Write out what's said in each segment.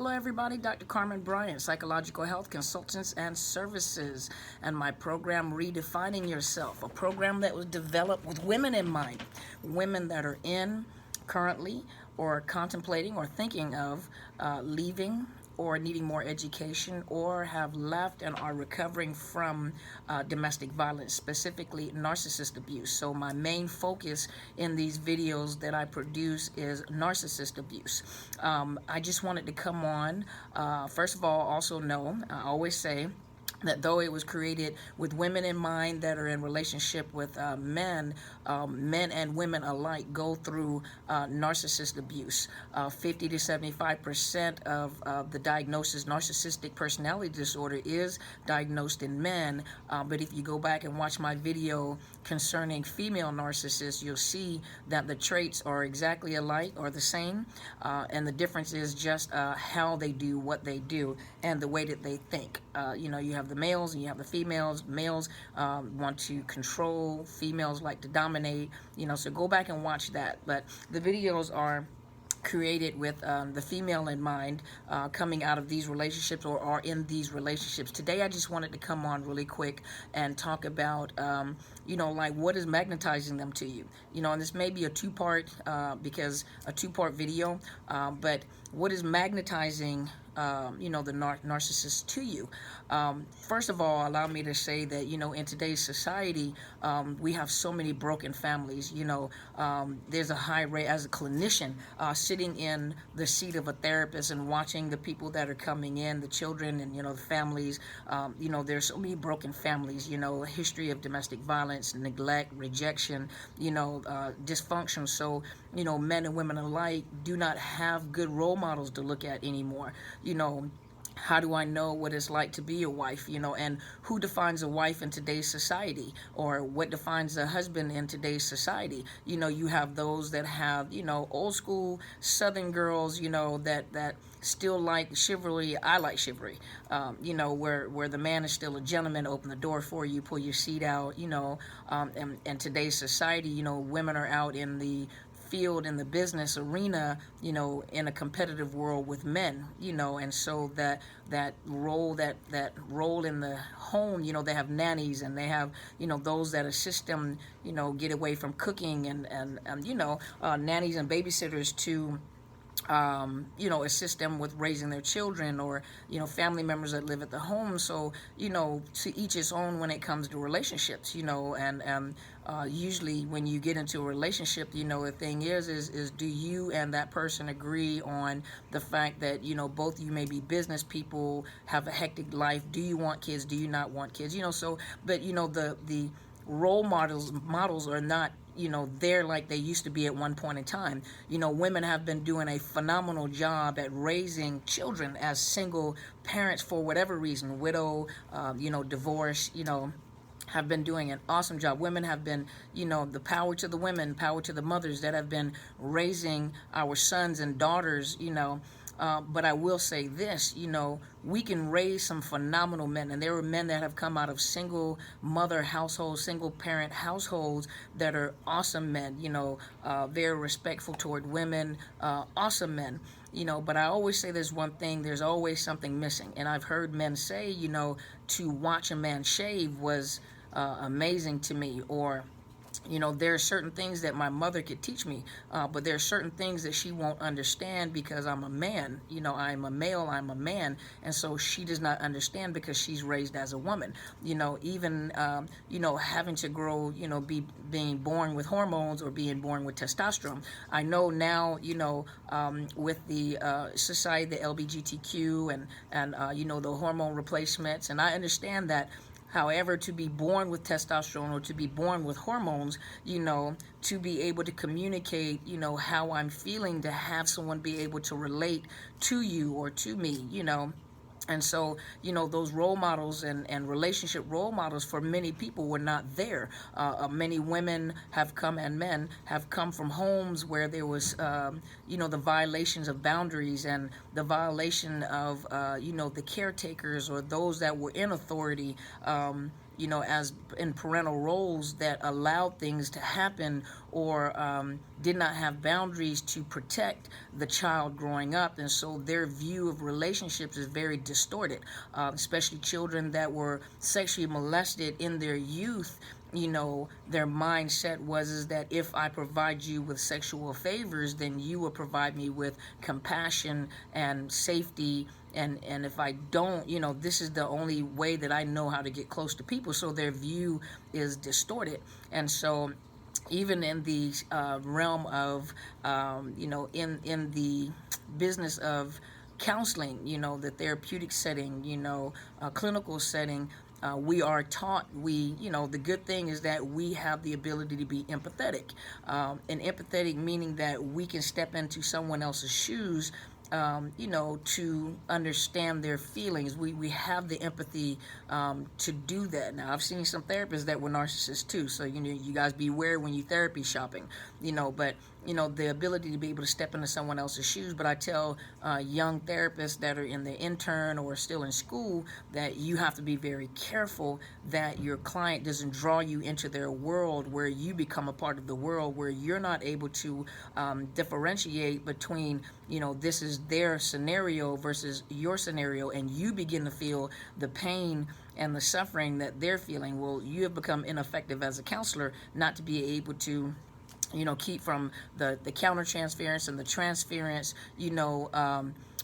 Hello everybody, Dr. Carmen Bryant, Psychological Health Consultants and Services, and my program Redefining Yourself, a program that was developed with women in mind, women that are in currently or contemplating or thinking of leaving or needing more education or have left and are recovering from domestic violence, specifically narcissist abuse. So my main focus in these videos that I produce is narcissist abuse. I just wanted to come on, first of all, also know, I always say, that though it was created with women in mind that are in relationship with men, men and women alike go through narcissist abuse. 50 to 75% of the diagnosis, narcissistic personality disorder, is diagnosed in men. But if you go back and watch my video concerning female narcissists, you'll see that the traits are exactly alike or the same. And the difference is just how they do what they do and the way that they think. You have the males and you have the females. Males want to control, females like to dominate, so go back and watch that. But the videos are created with the female in mind, coming out of these relationships or are in these relationships. Today I just wanted to come on really quick and talk about like what is magnetizing them to you, and this may be a two-part video, but what is magnetizing the narcissist to you? First of all, allow me to say that, in today's society, we have so many broken families. There's a high rate, as a clinician, sitting in the seat of a therapist and watching the people that are coming in, the children and, the families, there's so many broken families, a history of domestic violence, neglect, rejection, dysfunction. So, men and women alike do not have good role models to look at anymore. How do I know what it's like to be a wife, and who defines a wife in today's society, or what defines a husband in today's society? You have those that have, old school Southern girls, that still like chivalry. I like chivalry, where the man is still a gentleman, open the door for you, pull your seat out, and today's society, women are out in the field, in the business arena, in a competitive world with men, and so that role in the home, they have nannies and they have, those that assist them, get away from cooking and nannies and babysitters to assist them with raising their children, or, family members that live at the home. So, to each his own when it comes to relationships, and usually when you get into a relationship, the thing is do you and that person agree on the fact that, both of you may be business people, have a hectic life. Do you want kids? Do you not want kids? But, the role models are not there like they used to be at one point in time. Women have been doing a phenomenal job at raising children as single parents for whatever reason, widow, divorce, have been doing an awesome job. Women have been, the power to the women, power to the mothers that have been raising our sons and daughters, but I will say this, we can raise some phenomenal men, and there are men that have come out of single mother households, single parent households that are awesome men, very respectful toward women, awesome men, but I always say there's one thing, there's always something missing. And I've heard men say, to watch a man shave was amazing to me, or there are certain things that my mother could teach me, but there are certain things that she won't understand because I'm a man. I'm a male, I'm a man, and so she does not understand because she's raised as a woman. Even having to grow, being born with hormones or being born with testosterone. I know now, with the society, the LGBTQ and the hormone replacements, and I understand that. However, to be born with testosterone or to be born with hormones, to be able to communicate, how I'm feeling, to have someone be able to relate to you or to me, And so, those role models and relationship role models for many people were not there. Many women have come, and men have come from homes where there was, the violations of boundaries and the violation of, the caretakers or those that were in authority, as in parental roles that allowed things to happen or did not have boundaries to protect the child growing up, and so their view of relationships is very distorted, especially children that were sexually molested in their youth. Their mindset was is that if I provide you with sexual favors, then you will provide me with compassion and safety, and if I don't, this is the only way that I know how to get close to people. So their view is distorted. And so even in the realm of in the business of counseling, the therapeutic setting, clinical setting, we are taught, the good thing is that we have the ability to be empathetic. And empathetic meaning that we can step into someone else's shoes, to understand their feelings. We have the empathy to do that. Now, I've seen some therapists that were narcissists too, so you guys beware when you therapy shopping. But the ability to be able to step into someone else's shoes. But I tell young therapists that are in the intern or still in school that you have to be very careful that your client doesn't draw you into their world where you become a part of the world, where you're not able to differentiate between this is their scenario versus your scenario, and you begin to feel the pain and the suffering that they're feeling. Well, you have become ineffective as a counselor not to be able to keep from the counter transference and the transference,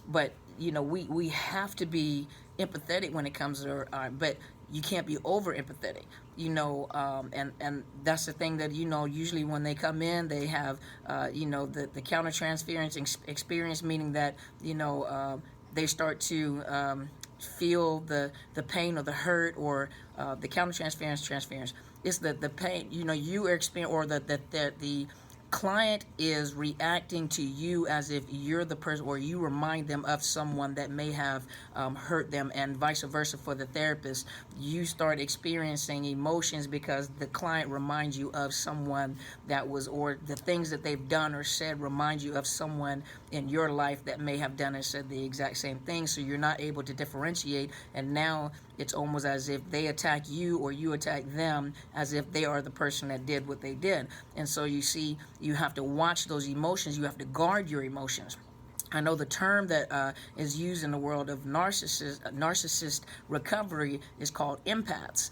but we have to be empathetic when it comes to but you can't be over empathetic, and that's the thing that usually when they come in, they have the counter transference experience, meaning that they start to feel the pain or the hurt, or the counter transference. It's the pain you are experiencing, or the client is reacting to you as if you're the person, or you remind them of someone that may have hurt them, and vice versa for the therapist. You start experiencing emotions because the client reminds you of someone that was, or the things that they've done or said remind you of someone in your life that may have done and said the exact same thing. So you're not able to differentiate, and now it's almost as if they attack you or you attack them, as if they are the person that did what they did. And so you see, you have to watch those emotions. You have to guard your emotions. I know the term that is used in the world of narcissist recovery is called empaths.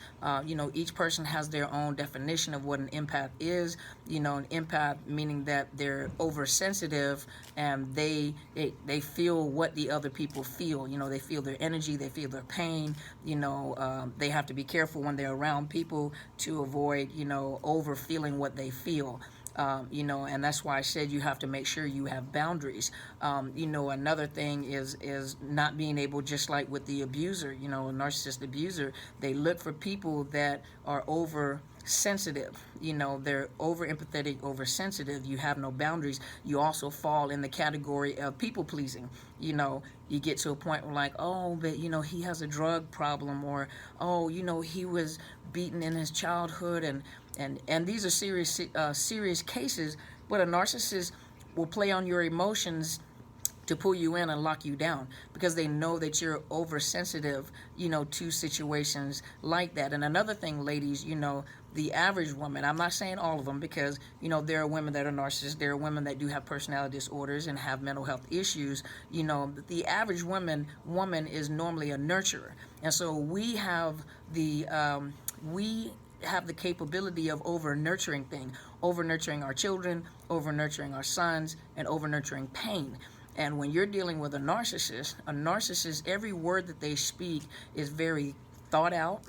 Each person has their own definition of what an empath is. An empath meaning that they're oversensitive, and they feel what the other people feel. They feel their energy, they feel their pain. They have to be careful when they're around people to avoid over feeling what they feel. And that's why I said you have to make sure you have boundaries. Another thing is not being able, just like with the abuser, a narcissist abuser, they look for people that are oversensitive. They're over empathetic, oversensitive. You have no boundaries. You also fall in the category of people pleasing. You get to a point where like, oh, but he has a drug problem, or oh, he was beaten in his childhood, and these are serious cases. But a narcissist will play on your emotions to pull you in and lock you down, because they know that you're oversensitive, to situations like that. And another thing, ladies, the average woman, I'm not saying all of them, because, there are women that are narcissists, there are women that do have personality disorders and have mental health issues, the average woman is normally a nurturer. And so we have the capability of over nurturing our children, over nurturing our sons, and over nurturing pain. And when you're dealing with a narcissist, every word that they speak is very thought out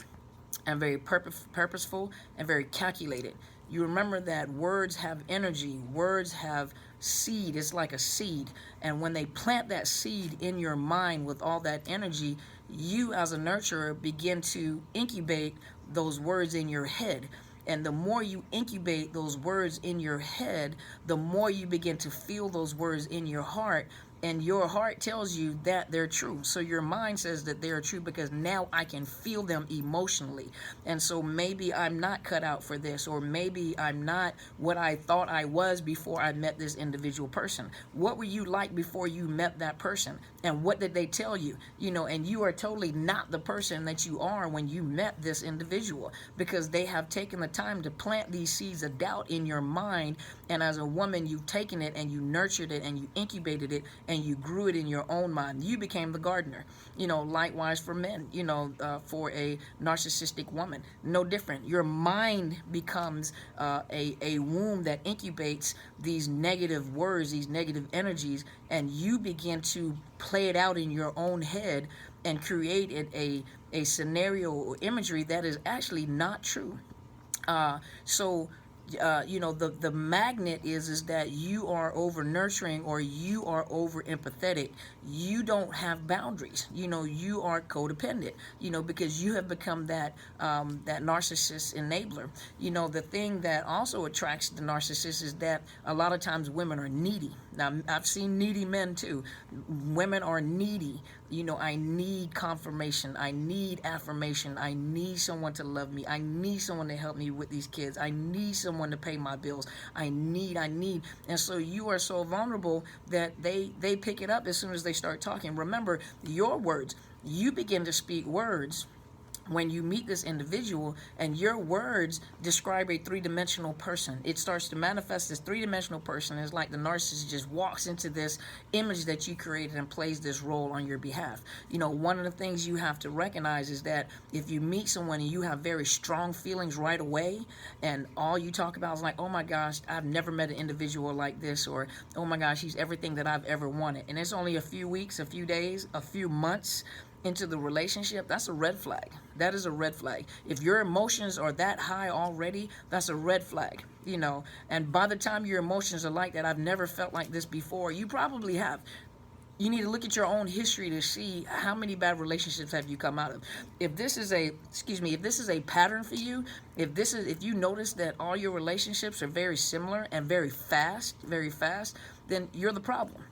and very purposeful and very calculated. You remember that words have energy, words have seed. It's like a seed. And when they plant that seed in your mind with all that energy, you as a nurturer begin to incubate those words in your head. And the more you incubate those words in your head, the more you begin to feel those words in your heart. and your heart tells you that they're true. So your mind says that they're true because now I can feel them emotionally. And so maybe I'm not cut out for this, or maybe I'm not what I thought I was before I met this individual person. What were you like before you met that person? And what did they tell you? And you are totally not the person that you are when you met this individual, because they have taken the time to plant these seeds of doubt in your mind. And as a woman, you've taken it and you nurtured it and you incubated it and you grew it in your own mind. You became the gardener. Likewise for men, for a narcissistic woman, no different. Your mind becomes a womb that incubates these negative words, these negative energies, and you begin to play it out in your own head and create a scenario or imagery that is actually not true. The magnet is that you are over nurturing, or you are over empathetic. You don't have boundaries. You are codependent. Because you have become that narcissist enabler. The thing that also attracts the narcissist is that a lot of times women are needy. Now, I've seen needy men too. Women are needy. I need confirmation. I need affirmation. I need someone to love me. I need someone to help me with these kids. I need someone to pay my bills. I need. And so you are so vulnerable that they pick it up as soon as they start talking. Remember, your words. You begin to speak words when you meet this individual, and your words describe a three-dimensional person. It starts to manifest this three-dimensional person. It's like the narcissist just walks into this image that you created and plays this role on your behalf. One of the things you have to recognize is that if you meet someone and you have very strong feelings right away, and all you talk about is like, oh my gosh, I've never met an individual like this, or oh my gosh, he's everything that I've ever wanted, and it's only a few weeks, a few days, a few months into the relationship, that's a red flag. That is a red flag. If your emotions are that high already, that's a red flag. And by the time your emotions are like that, I've never felt like this before, you probably have. You need to look at your own history to see how many bad relationships have you come out of. If this is a pattern for you, if you notice that all your relationships are very similar and very fast, then you're the problem.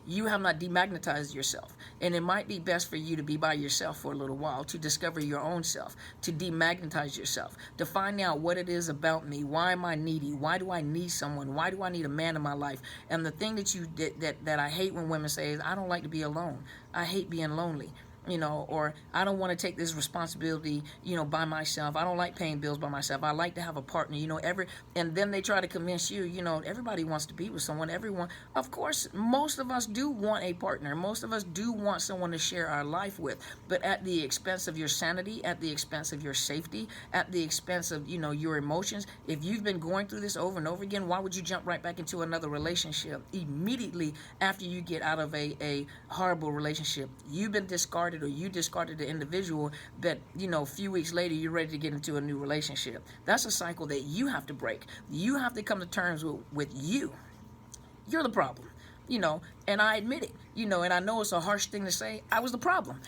You have not demagnetized yourself. And it might be best for you to be by yourself for a little while, to discover your own self, to demagnetize yourself, to find out what it is about me. Why am I needy? Why do I need someone? Why do I need a man in my life? And the thing that I hate when women say is, I don't like to be alone. I hate being lonely. Or I don't want to take this responsibility, by myself. I don't like paying bills by myself. I like to have a partner, and then they try to convince you, everybody wants to be with someone. Everyone, of course, most of us do want a partner. Most of us do want someone to share our life with, but at the expense of your sanity, at the expense of your safety, at the expense of, your emotions. If you've been going through this over and over again, why would you jump right back into another relationship immediately after you get out of a horrible relationship? You've been discarded, or you discarded the individual that, a few weeks later you're ready to get into a new relationship. That's a cycle that you have to break. You have to come to terms with you. You're the problem, and I admit it, and I know it's a harsh thing to say. I was the problem,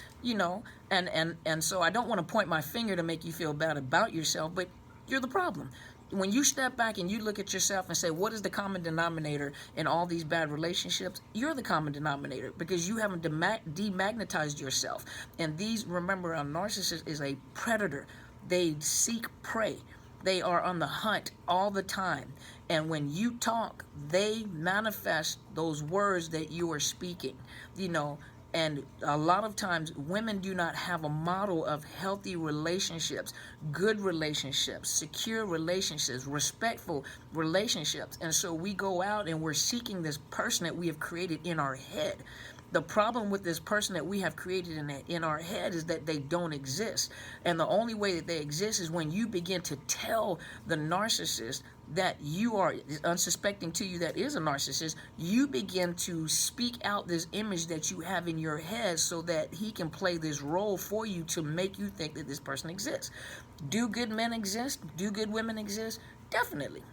and so I don't want to point my finger to make you feel bad about yourself, but you're the problem. When you step back and you look at yourself and say, what is the common denominator in all these bad relationships? You're the common denominator, because you haven't demagnetized yourself. And remember, a narcissist is a predator. They seek prey. They are on the hunt all the time. And when you talk, they manifest those words that you are speaking, And a lot of times women do not have a model of healthy relationships, good relationships, secure relationships, respectful relationships. And so we go out and we're seeking this person that we have created in our head. The problem with this person that we have created in our head is that they don't exist. And the only way that they exist is when you begin to tell the narcissist that you are unsuspecting to you that is a narcissist. You begin to speak out this image that you have in your head so that he can play this role for you to make you think that this person exists. Do good men exist? Do good women exist? Definitely.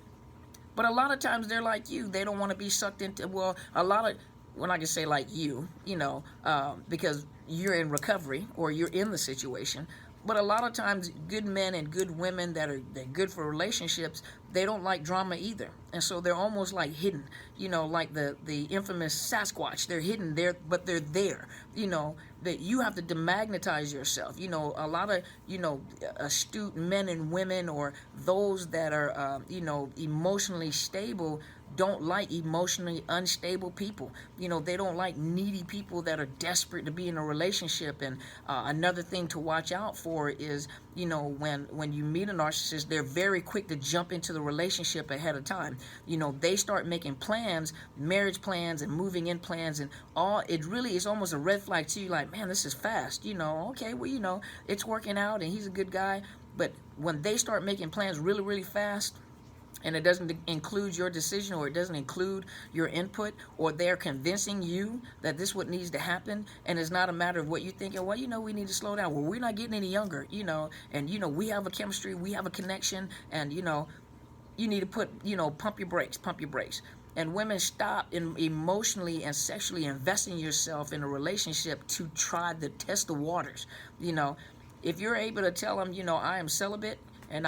But a lot of times they're like you. They don't want to be sucked into, when I can say like you, because you're in recovery or you're in the situation. But a lot of times, good men and good women they're good for relationships, they don't like drama either, and so they're almost like hidden. Like the infamous Sasquatch. They're hidden there, but they're there. That you have to demagnetize yourself. A lot of astute men and women, or those that are emotionally stable, don't like emotionally unstable people. They don't like needy people that are desperate to be in a relationship. And another thing to watch out for is, when you meet a narcissist, they're very quick to jump into the relationship ahead of time. They start making plans, marriage plans and moving in plans, and all. It really is almost a red flag to you, like, man, this is fast. Okay, well, it's working out and he's a good guy. But when they start making plans really, really fast, and it doesn't include your decision, or it doesn't include your input, or they're convincing you that this is what needs to happen, and it's not a matter of what you think, well, we need to slow down. Well, we're not getting any younger, and we have a chemistry, we have a connection, and you need to pump your brakes. And women, stop emotionally and sexually investing yourself in a relationship to try to test the waters. If you're able to tell them, I am celibate, and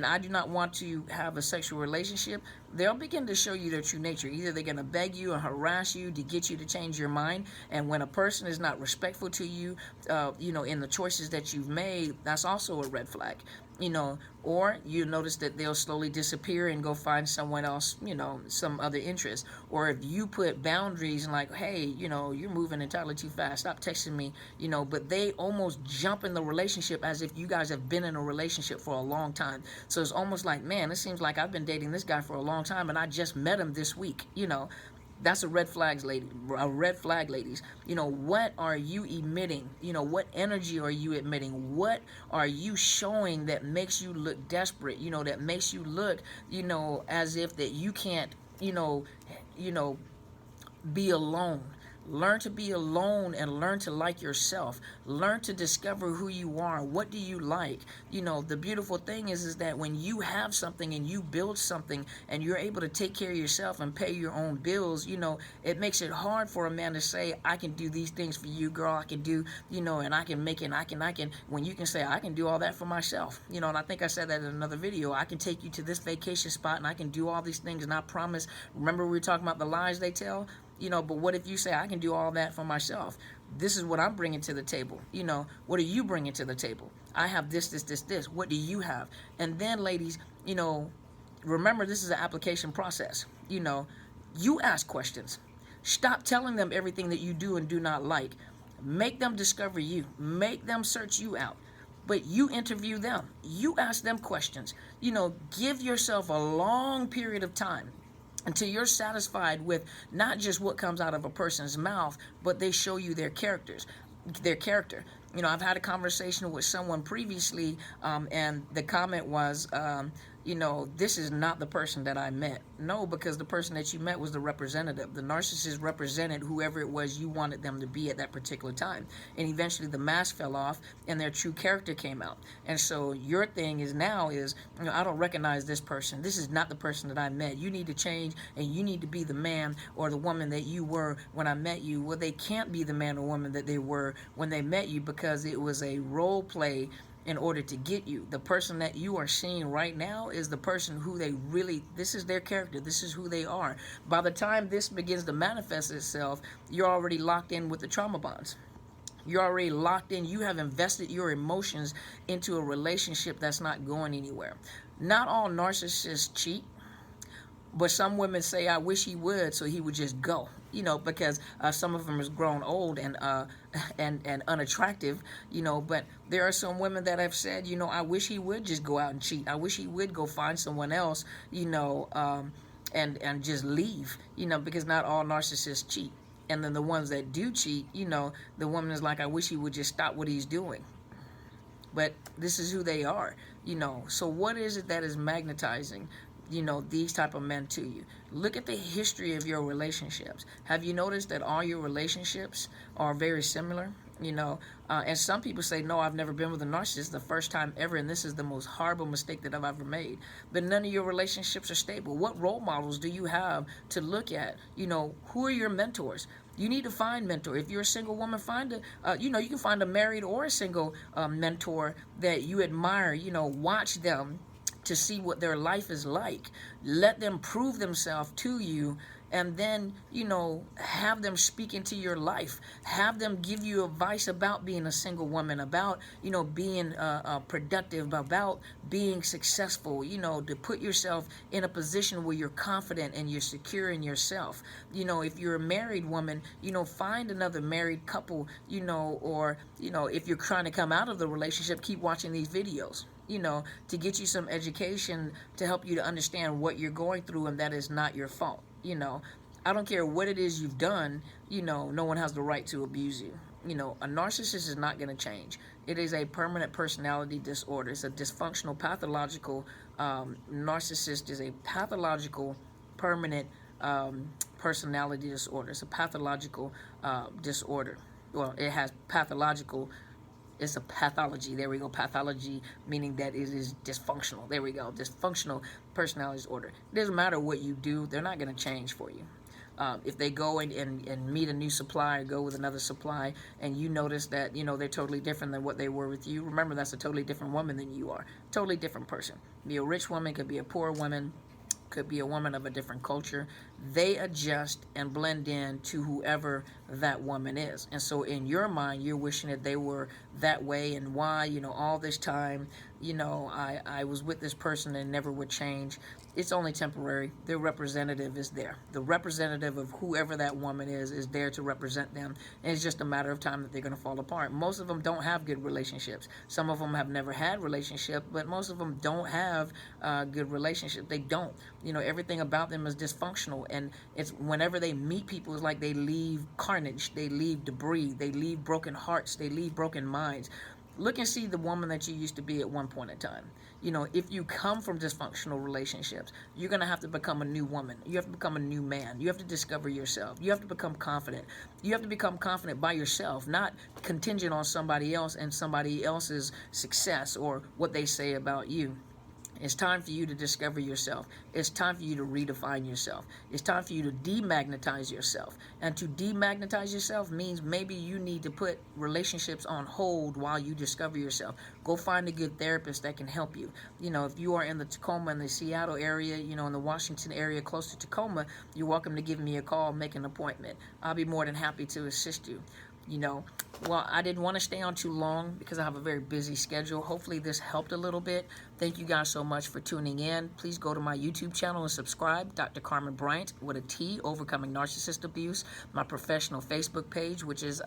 I do not want to have a sexual relationship, they'll begin to show you their true nature. Either they're going to beg you and harass you to get you to change your mind. And when a person is not respectful to you, in the choices that you've made, that's also a red flag. Or you notice that they'll slowly disappear and go find someone else, some other interest. Or if you put boundaries and like, hey, you're moving entirely too fast, stop texting me, but they almost jump in the relationship as if you guys have been in a relationship for a long time. So it's almost like, man, it seems like I've been dating this guy for a long time and I just met him this week. That's a red flag, ladies. What are you emitting? What energy are you emitting? What are you showing that makes you look desperate? That makes you look, as if that you can't, be alone. Learn to be alone and learn to like yourself. Learn to discover who you are. What do you like? The beautiful thing is that when you have something and you build something and you're able to take care of yourself and pay your own bills, it makes it hard for a man to say, I can do these things for you, girl. I can do, and I can make it, I can, when you can say, I can do all that for myself. And I think I said that in another video. I can take you to this vacation spot and I can do all these things, and I promise. Remember we were talking about the lies they tell? But what if you say, I can do all that for myself? This is what I'm bringing to the table. What are you bringing to the table? I have this. What do you have? And then, ladies, remember, this is an application process. You ask questions. Stop telling them everything that you do and do not like. Make them discover you. Make them search you out. But you interview them. You ask them questions. Give yourself a long period of time until you're satisfied with not just what comes out of a person's mouth, but they show you their character. I've had a conversation with someone previously, and the comment was, this is not the person that I met. No, because the person that you met was the representative. The narcissist represented whoever it was you wanted them to be at that particular time. And eventually the mask fell off and their true character came out. And so your thing is now is, I don't recognize this person. This is not the person that I met. You need to change, and you need to be the man or the woman that you were when I met you. Well, they can't be the man or woman that they were when they met you, because it was a role play in order to get you. The person that you are seeing right now is the person who this is their character, this is who they are. By the time this begins to manifest itself, you're already locked in with the trauma bonds. You're already locked in. You have invested your emotions into a relationship that's not going anywhere. Not all narcissists cheat, but some women say, I wish he would, so he would just go. Because some of them is grown old and unattractive, but there are some women that have said, I wish he would just go out and cheat. I wish he would go find someone else, and just leave, because not all narcissists cheat. And then the ones that do cheat, the woman is like, I wish he would just stop what he's doing. But this is who they are, So what is it that is magnetizing these type of men to you? Look at the history of your relationships. Have you noticed that all your relationships are very similar? And some people say, no, I've never been with a narcissist, the first time ever, and this is the most horrible mistake that I've ever made. But none of your relationships are stable. What role models do you have to look at? Who are your mentors? You need to find mentor. If you're a single woman, find you know, you can find a married or a single mentor that you admire. You know, watch them to see what their life is like. Let them prove themselves to you, and then, you know, have them speak into your life. Have them give you advice about being a single woman, about, you know, being productive, about being successful, you know, to put yourself in a position where you're confident and you're secure in yourself. You know, if you're a married woman, you know, find another married couple, you know, or, you know, if you're trying to come out of the relationship, keep watching these videos, you know, to get you some education to help you to understand what you're going through, and that is not your fault. You know, I don't care what it is you've done, you know, no one has the right to abuse you. You know, a narcissist is not going to change. It is a permanent personality disorder. It's a dysfunctional, pathological, narcissist is a pathological, permanent personality disorder. It's a pathological disorder. Well, it has pathological, it's a pathology. There we go. Pathology, meaning that it is dysfunctional. There we go. Dysfunctional personality disorder. It doesn't matter what you do. They're not going to change for you. If they go and meet a new supply, or go with another supply, and you notice that, you know, they're totally different than what they were with you, remember, that's a totally different woman than you are. Totally different person. Be a rich woman, could be a poor woman, could be a woman of a different culture. They adjust and blend in to whoever that woman is. And so in your mind, you're wishing that they were that way, and why, you know, all this time, you know, I was with this person and never would change. It's only temporary. Their representative is there. The representative of whoever that woman is there to represent them. And it's just a matter of time that they're going to fall apart. Most of them don't have good relationships. Some of them have never had relationship, but most of them don't have good relationship. They don't. You know, everything about them is dysfunctional. And it's whenever they meet people, it's like they leave carnage. They leave debris. They leave broken hearts. They leave broken minds. Look and see the woman that you used to be at one point in time. You know, if you come from dysfunctional relationships, you're going to have to become a new woman. You have to become a new man. You have to discover yourself. You have to become confident. You have to become confident by yourself, not contingent on somebody else and somebody else's success or what they say about you. It's time for you to discover yourself. It's time for you to redefine yourself. It's time for you to demagnetize yourself. And to demagnetize yourself means maybe you need to put relationships on hold while you discover yourself. Go find a good therapist that can help you. You know, if you are in the Tacoma and the Seattle area, you know, in the Washington area close to Tacoma, you're welcome to give me a call, make an appointment. I'll be more than happy to assist you. You know, well, I didn't want to stay on too long because I have a very busy schedule. Hopefully this helped a little bit. Thank you guys so much for tuning in. Please go to my YouTube channel and subscribe, Dr. Carmen Bryant with a T, Overcoming Narcissist Abuse. My professional Facebook page, which is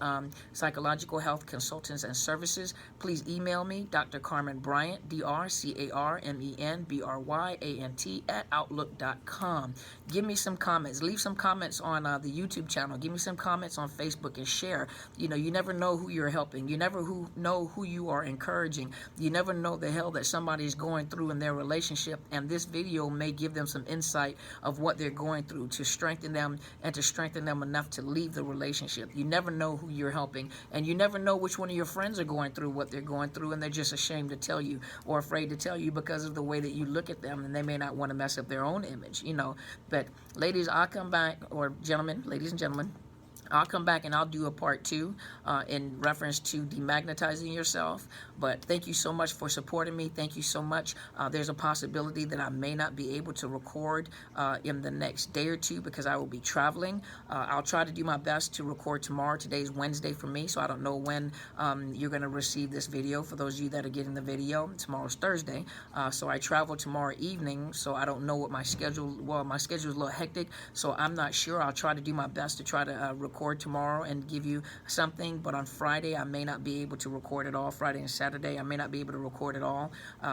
Psychological Health Consultants and Services. Please email me, Dr. Carmen Bryant, DrCarmenBryant @outlook.com. Give me some comments. Leave some comments on the YouTube channel. Give me some comments on Facebook and share. You know, you never know who you're helping. You never know who you are encouraging. You never know the hell that somebody is going through in their relationship, and this video may give them some insight of what they're going through to strengthen them and to strengthen them enough to leave the relationship. You never know who you're helping, and you never know which one of your friends are going through what they're going through, and they're just ashamed to tell you or afraid to tell you because of the way that you look at them, and they may not want to mess up their own image, you know. But ladies, I'll come back, or gentlemen, ladies and gentlemen, I'll come back and I'll do a part 2 in reference to demagnetizing yourself. But thank you so much for supporting me. Thank you so much. There's a possibility that I may not be able to record in the next day or two because I will be traveling. I'll try to do my best to record tomorrow. Today's Wednesday for me, so I don't know when you're going to receive this video. For those of you that are getting the video, tomorrow's Thursday. So I travel tomorrow evening, so I don't know what my schedule, well, my schedule is a little hectic, so I'm not sure. I'll try to do my best to try to record tomorrow and give you something, but on Friday I may not be able to record at all. Friday and Saturday I may not be able to record at all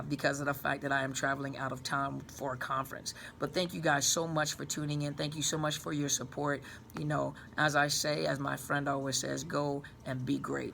because of the fact that I am traveling out of town for a conference. But thank you guys so much for tuning in. Thank you so much for your support. You know, as I say, as my friend always says, go and be great.